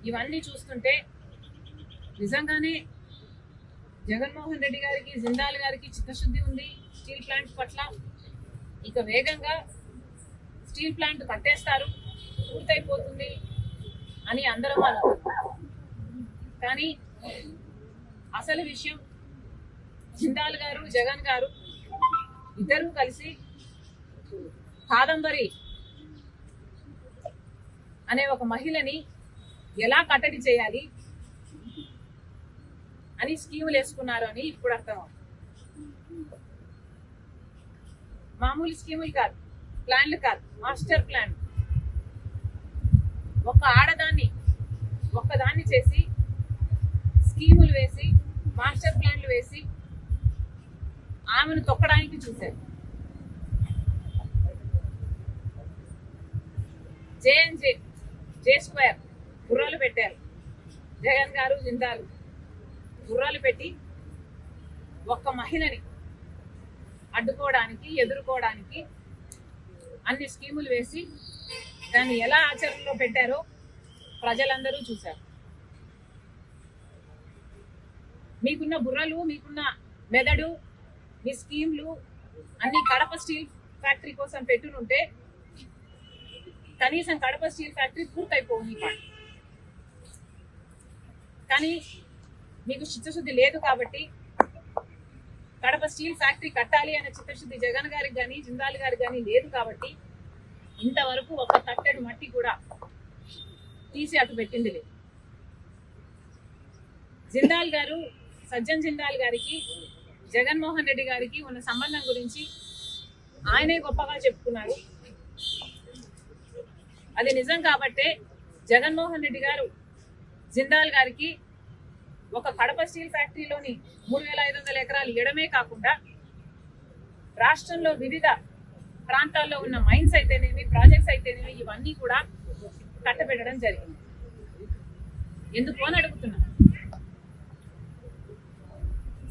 ఇవన్నీ చూస్తుంటే నిజంగానే జగన్మోహన్ రెడ్డి గారికి, జిందాల్ గారికి చిత్తశుద్ధి ఉంది స్టీల్ ప్లాంట్ పట్ల. ఇక వేగంగా స్టీల్ ప్లాంట్ కట్టేస్తారు, పూర్తయిపోతుంది అని అందరం అనుకుంటున్నాం. కానీ అసలు విషయం జిందాల్ గారు, జగన్ గారు ఇద్దరూ కలిసి కాదంబరి అనే ఒక మహిళని ఎలా కట్టడి చేయాలి అని స్కీములు వేసుకున్నారు అని ఇప్పుడు అర్థం. మామూలు స్కీములు కాదు, ప్లాన్లు కాదు, మాస్టర్ ప్లాన్. ఒక ఆడదాన్ని ఒక్కదాన్ని చేసి స్కీములు వేసి మాస్టర్ ప్లాన్లు వేసి ఆమెను తొక్కడానికి చూశారు. జే స్క్వేర్ గుర్రాలు పెట్టారు జగన్ గారు, జిందాల్ గుర్రాలు పెట్టి ఒక్క మహిళని అడ్డుకోవడానికి, ఎదుర్కోవడానికి అన్ని స్కీములు వేసి దాన్ని ఎలా ఆచరణలో పెట్టారో ప్రజలందరూ చూశారు. మీకున్న బుర్రలు, మీకున్న మెదడు, మీ స్కీమ్లు అన్ని కడప స్టీల్ ఫ్యాక్టరీ కోసం పెట్టునుంటే కనీసం కడప స్టీల్ ఫ్యాక్టరీ పూర్తయిపోయి కానీ మీకు చిత్తశుద్ధి లేదు కాబట్టి, కడప స్టీల్ ఫ్యాక్టరీ కట్టాలి అనే చిత్తశుద్ధి జగన్ గారికి కానీ, జిందాల్ గారికి కానీ లేదు కాబట్టి ఇంతవరకు ఒక తట్టెడు మట్టి కూడా తీసి అటు పెట్టింది లేదు. జిందాల్ గారు, సజ్జన్ జిందాల్ గారికి జగన్మోహన్ రెడ్డి గారికి ఉన్న సంబంధం గురించి ఆయనే గొప్పగా చెప్పుకున్నారు. అది నిజం కాబట్టే జగన్మోహన్ రెడ్డి గారు జిందాల్ గారికి ఒక కడప స్టీల్ ఫ్యాక్టరీలోని 3500 ఎకరాలు ఇవ్వడమే కాకుండా రాష్ట్రంలో వివిధ ప్రాంతాల్లో ఉన్న మైన్స్ అయితేనేమి, ప్రాజెక్ట్స్ అయితేనేమి ఇవన్నీ కూడా కట్టబెట్టడం జరిగింది. ఎందుకు అని అడుగుతున్నా.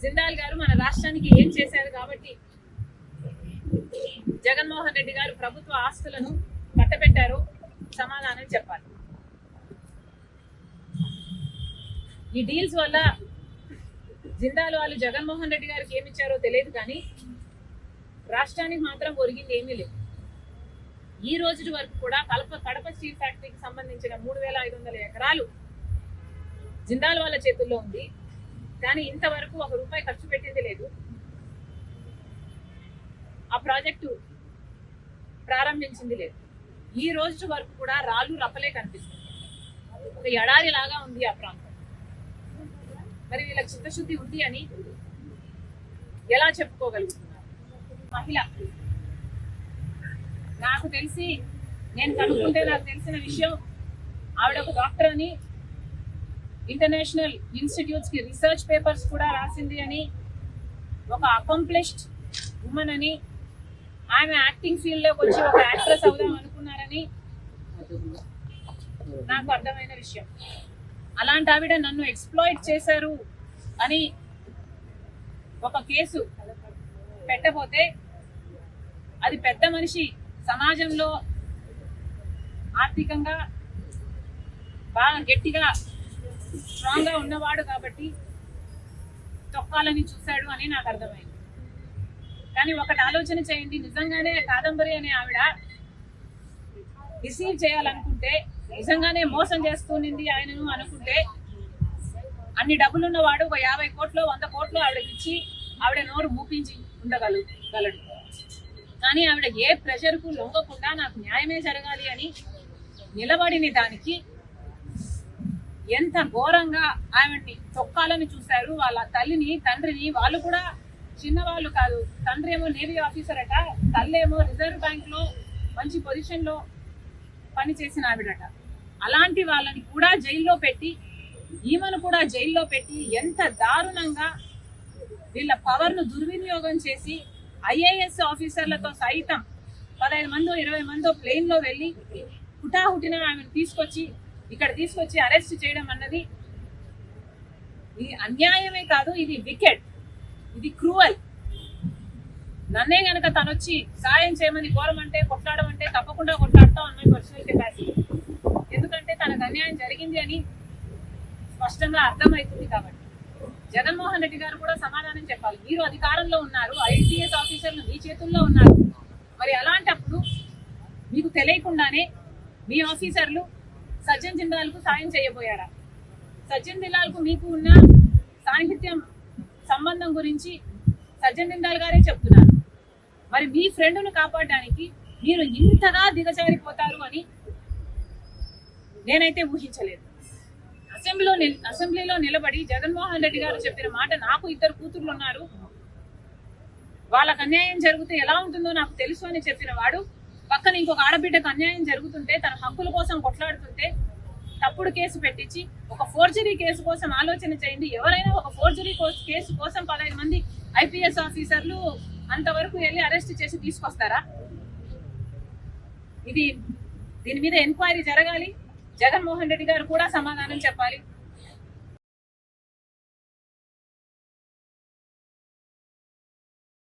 జిందాల్ గారు మన రాష్ట్రానికి ఏం చేశారు కాబట్టి జగన్మోహన్ రెడ్డి గారు ప్రభుత్వ ఆస్తులను కట్టబెట్టారో సమాధానం చెప్పాలి. ఈ డీల్స్ వల్ల జిందాల్ వాళ్ళు జగన్మోహన్ రెడ్డి గారికి ఏమి ఇచ్చారో తెలియదు కానీ రాష్ట్రానికి మాత్రం ఒరిగింది ఏమీ లేదు. ఈ రోజు వరకు కూడా కడప స్టీల్ ఫ్యాక్టరీకి సంబంధించిన 3500 ఎకరాలు జిందాల్ వాళ్ళ చేతుల్లో ఉంది. కానీ ఇంతవరకు ₹1 ఖర్చు పెట్టింది లేదు. ఆ ప్రాజెక్టు ప్రారంభించింది లేదు. ఈ రోజు వరకు కూడా రాళ్ళు రప్పలే కనిపిస్తుంది. ఒక ఎడారి లాగా ఉంది ఆ ప్రాంతం. మరి వీళ్ళకి చిత్తశుద్ధి ఉంది అని ఎలా చెప్పుకోగలుగుతున్నారు? మహిళ నాకు తెలిసి, నేను కనుక్కుంటే నాకు తెలిసిన విషయం, ఆవిడ ఒక డాక్టర్ అని, ఇంటర్నేషనల్ ఇన్స్టిట్యూట్స్ కి రీసెర్చ్ పేపర్స్ కూడా రాసింది అని, ఒక అకంప్లిష్డ్ ఉమెన్ అని, ఆమె యాక్టింగ్ ఫీల్డ్ లోకి వచ్చి ఒక యాక్ట్రెస్ అవుదాం అనుకున్నారని నాకు అర్థమైన విషయం. అలాంటి ఆవిడ నన్ను ఎక్స్ప్లాయిట్ చేశారు అని ఒక కేసు పెట్టబోతే అది పెద్ద మనిషి, సమాజంలో ఆర్థికంగా బాగా గట్టిగా స్ట్రాంగ్ గా ఉన్నవాడు కాబట్టి తొక్కాలని చూశాడు అని నాకు అర్థమైంది. కానీ ఒకటి ఆలోచన చేయండి, నిజంగానే కాదంబరి అనే ఆవిడ రిసీవ్ చేయాలనుకుంటే, నిజంగానే మోసం చేస్తుంది ఆయనను అనుకుంటే, అన్ని డబ్బులున్నవాడు ఒక 50 కోట్లు 100 కోట్లు ఆవిడకి ఇచ్చి ఆవిడ నోరు మూపించి ఉండగలడు. కానీ ఆవిడ ఏ ప్రెషర్కు లొంగకుండా నాకు న్యాయమే జరగాలి అని నిలబడిన దానికి ఎంత ఘోరంగా ఆవిడ్ని తొక్కాలని చూశారు. వాళ్ళ తల్లిని, తండ్రిని, వాళ్ళు కూడా చిన్నవాళ్ళు కాదు. తండ్రి ఏమో నేవీ ఆఫీసర్ అట, తల్లి ఏమో రిజర్వ్ బ్యాంక్ లో మంచి పొజిషన్ లో పనిచేసిన ఆవిడట. అలాంటి వాళ్ళని కూడా జైల్లో పెట్టి, ఈమెను కూడా జైల్లో పెట్టి ఎంత దారుణంగా వీళ్ళ పవర్ ను దుర్వినియోగం చేసి ఐఏఎస్ ఆఫీసర్లతో సైతం 15 మందో 20 మందో ప్లేన్ లో వెళ్ళి హుటాహుటిన ఆమెను తీసుకొచ్చి అరెస్ట్ చేయడం అన్నది ఇది అన్యాయమే కాదు, ఇది వికెట్, ఇది క్రూవల్. నన్నే గనక తనొచ్చి సాయం చేయమని కోరమంటే, కొట్లాడమంటే తప్పకుండా కొట్లాడతాం అన్న పర్సనల్ కెపాసిటీ. ఎందుకంటే తనకు అన్యాయం జరిగింది అని స్పష్టంగా అర్థమవుతుంది. కాబట్టి జగన్మోహన్ రెడ్డి గారు కూడా సమాధానం చెప్పాలి. మీరు అధికారంలో ఉన్నారు, ఐపీఎస్ ఆఫీసర్లు మీ చేతుల్లో ఉన్నారు. మరి అలాంటప్పుడు మీకు తెలియకుండానే మీ ఆఫీసర్లు సజ్జన్ జిందాల్కు సాయం చేయబోయారా? సజ్జన్ జిందాల్కు మీకు ఉన్న సాహిత్యం సంబంధం గురించి సజ్జన్ జిందాల్ గారే చెప్తున్నారు. మరి మీ ఫ్రెండ్ను కాపాడడానికి మీరు ఇంతగా దిగజారిపోతారు అని నేనైతే ఊహించలేదు. అసెంబ్లీలో నిలబడి జగన్మోహన్ రెడ్డి గారు చెప్పిన మాట, నాకు 2 కూతుర్లు ఉన్నారు, వాళ్ళకు అన్యాయం జరిగితే ఎలా ఉంటుందో నాకు తెలుసు అని చెప్పిన వాడు పక్కన ఇంకొక ఆడబిడ్డకు అన్యాయం జరుగుతుంటే, తన హక్కుల కోసం కొట్లాడుతుంటే తప్పుడు కేసు పెట్టించి ఒక ఫోర్జరీ కేసు కోసం ఆలోచన చేయండి. ఎవరైనా ఒక ఫోర్జరీ కేసు కోసం 15 మంది ఐపీఎస్ ఆఫీసర్లు అంతవరకు వెళ్ళి అరెస్ట్ చేసి తీసుకొస్తారా? దీని మీద ఎంక్వైరీ జరగాలి. జగన్మోహన్ రెడ్డి గారు కూడా సమాధానం చెప్పాలి.